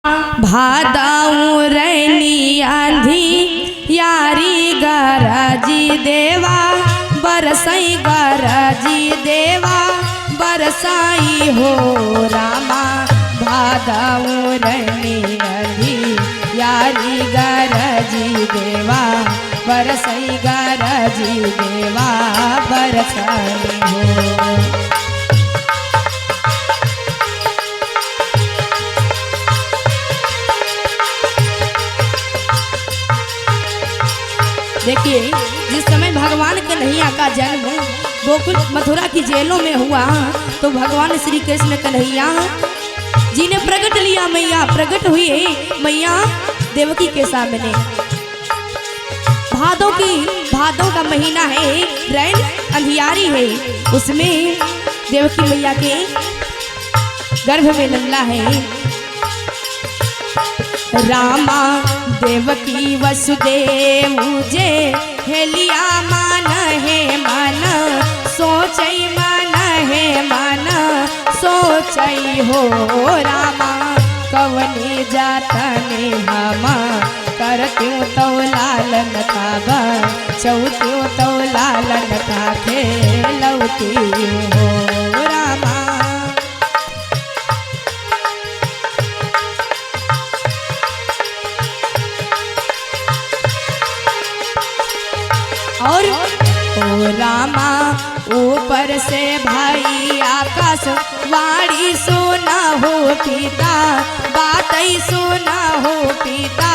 भादाऊ रैनी आंधी यारी गरजी देवा बरसाई गरजी देवा बरसाई हो रामा। भादाऊ रैनी आंधी यारी गरजी देवा बरसाई गरजी देवा बरसाई हो। देखिए, जिस समय भगवान कन्हैया का जन्म गोकुल मथुरा की जेलों में हुआ तो भगवान श्री कृष्ण कन्हैया जी ने प्रकट लिया, मैया प्रकट हुई मैया देवकी के सामने। भादों का महीना है, रैन अंधियारी है, उसमें देवकी मैया के गर्भ में लल्ला है। रामा देवकी वसुदेव जे हेलिया मान है मन सोचई मन है मन सोचई हो रामा। कवनी जातने हम करत्यूँ तो लालन का चौत्यूँ तो लालन का खेलौती हो रामा। और ओ रामा ऊपर से भाई आकाश वाणी सुना हो पिता बातई सुना हो पिता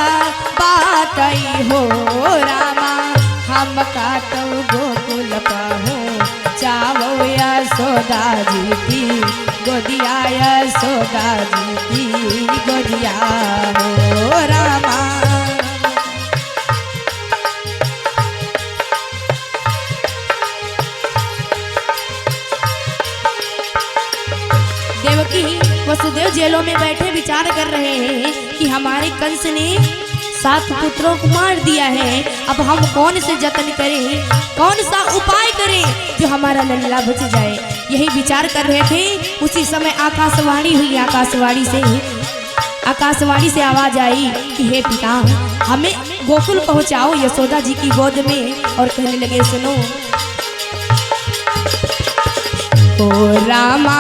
बातई हो रामा। हम का तो गोकुल पाहो चावो यशोदा जी की गोदिया यशोदा जी की गोदिया हो रामा। वसुदेव जेलों में बैठे विचार कर रहे हैं कि हमारे कंस ने 7 पुत्रों को मार दिया है, अब हम कौन से जतन करें, कौन सा उपाय करें जो हमारा लल्ला बच जाए। यही विचार कर रहे थे, उसी समय आकाशवाणी हुई। आकाशवाणी से आवाज आई कि हे पिता हमें गोकुल पहुंचाओ यशोदा जी की गोद में। और कहने लगे सुनो ओ रामा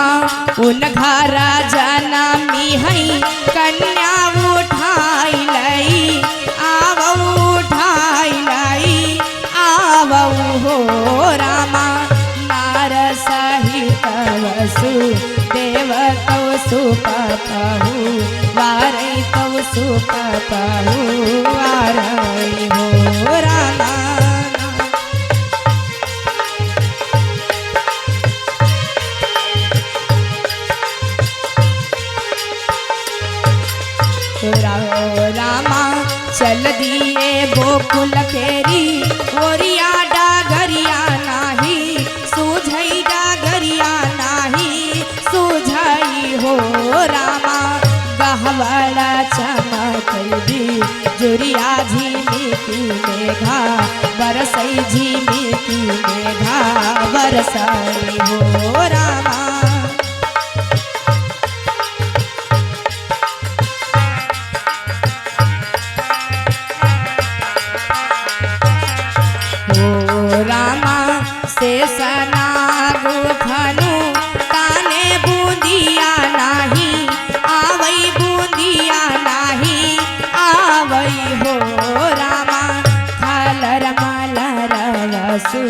उन घरा जनामी है कन्या उठाई लई आवऊ उठाई लई आवऊ हो रामा। नार सहित वसु देव तव सुपतहु वारई तव सुपतहु वारई हो रामा। रामा चल दिए गोकुल केरी ओरिया डागरिया नाही सूझई डागरिया नाही सूझई हो रामा। गहवड़ा चमक दी जुरिया झीमी की मेघा बरसई झीमी की मेघा बरसई हो रामा। शेषनागु धनु ताने बूंदिया नाही आवई बूंदिया नाही आवई हो रामा। खलर मलर वसु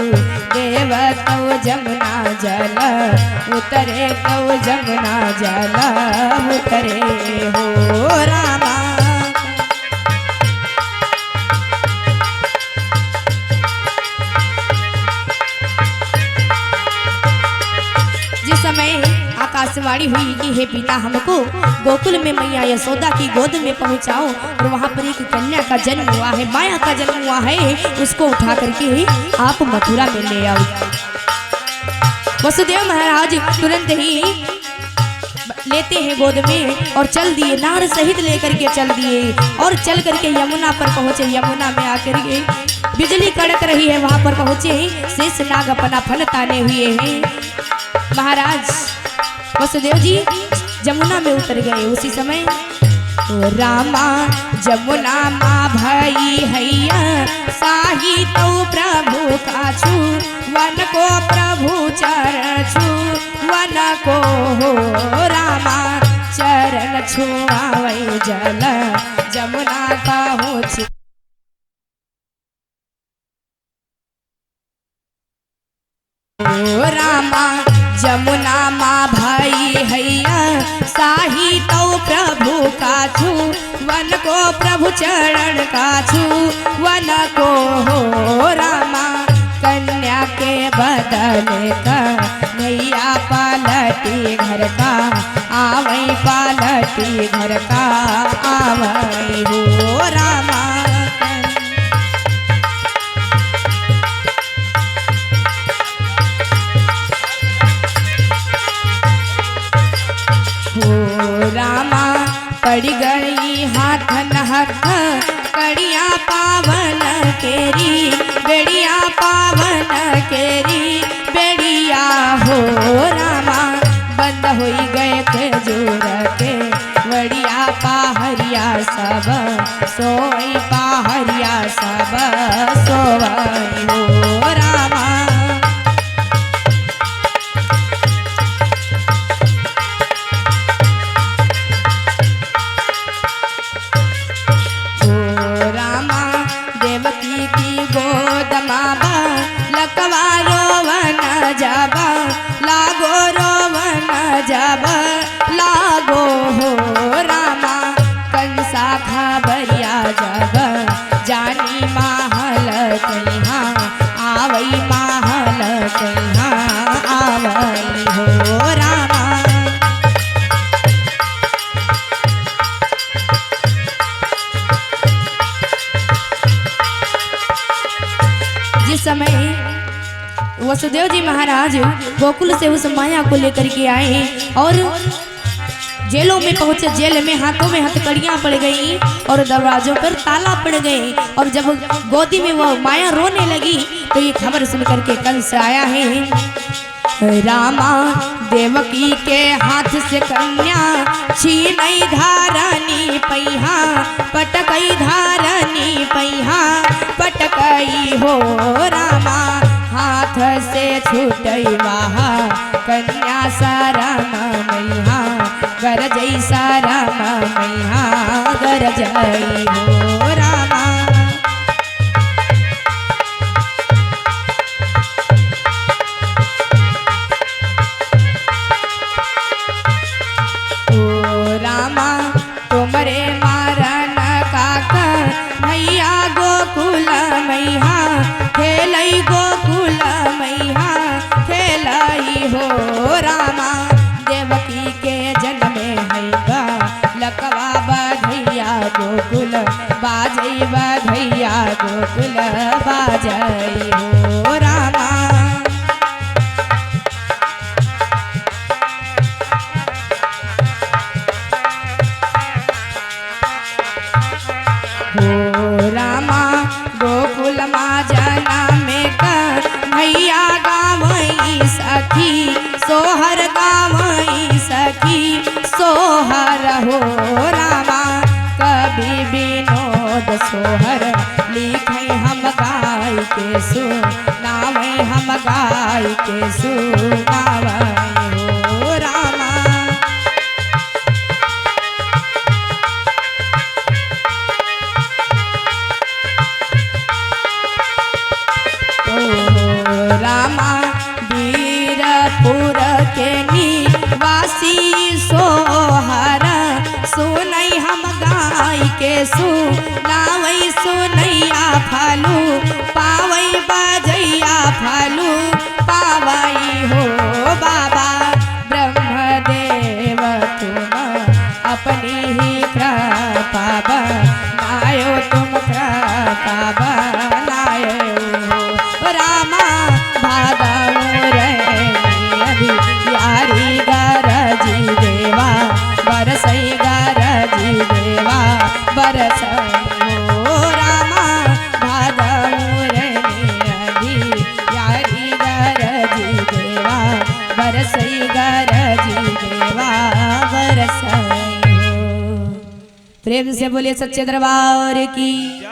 देव तव जमुना जल उतरे तव जमुना जल उतरे हो रामा। समय आकाशवाणी हुई कि हे पिता हमको गोकुल में मैया यशोदा की गोद में पहुंचाओ और वहां पर एक कन्या का जन्म हुआ है, माया का जन्म हुआ है, उसको उठा करके आप मथुरा में ले आओ। वसुदेव महाराज तुरंत ही लेते हैं गोद में और चल दिए, नार सहित लेकर के चल दिए और चल करके यमुना पर पहुंचे। यमुना में आकर के बिजली कड़क रही है, वहां पर पहुंचे शेष नाग अपना फन ताने हुए हैं। महाराज वसुदेव जी जमुना में उतर गए। उसी समय ओ रामा जमुना माँ भई हैया साही तो प्रभु काछु वन को प्रभु चरण छु वन को हो रामा चरण छुआवै जल जमुना पहुँच ओ रामा जमुना माँ भाई हैया साही तो प्रभु काछु वन को प्रभु चरण काछु वन को हो रामा कन्या के बदले का नैया पालटी घर का आवई पालटी घर का आवई हो रामा रामा पड़ गई हाथ नहक कड़िया पावन केरी बेड़िया पावन केरी बेड़िया हो रामा बंद हो गए खजूर के बड़िया पाहरिया सब सोई पाहरिया सब सोवई हो रामा लकवा रोवन जब लागो रोवन जब लागो हो रामा कंसा खबरिया जब जानी महल कहाँ आवई महल कहाँ आवई हो रामा जिस समय वसुदेव जी महाराज गोकुल से उस माया को लेकर के आए और जेलों में पहुंचे। जेल में हाथों में हथकड़ियां पड़ गई और दरवाजों पर ताला पड़ गए। और जब गोदी में वो माया रोने लगी तो ये खबर सुन करके कंस आया है। रामा देवकी के हाथ से कन्या छीनई धारनी पैहा पटकई धारनी पैहा पटकई हो रामा हाथ से छूटई वहा कन्या सारा मैहा गरजई सारा मैहा गरजई हो रामा तुमरे मारन काका मैया गोकुल मैया खेलई गोकुल मैया खेलई हो रामा देवकी के जन्मे हैगा लकवा बधैया गोकुल बाजई बधैया गोकुल बाजई हो रामा रामा गोकुल माँ जना में कर मैया गावई सखी सोहर गावई सखी सोहर हो रामा कभी विनोद सोहर लिखे हम गाय के सुनावे हम गाय के सुनावे हो रामा रामा वीरपुर के निवासी सोहर सुनई हम गाय के सुनावई सुनैया फालू पावई बजैया फालू पावई हो बाबा ब्रह्मदेव तुम अपनी ही कृपा बनायो तुम कृपा बनायो रामा भागव रे अभी यारी गरजी देवा बरसई गरजी देवा बरसई हो रामा भागव प्रेम से बोलिए सच्चे दरबार की।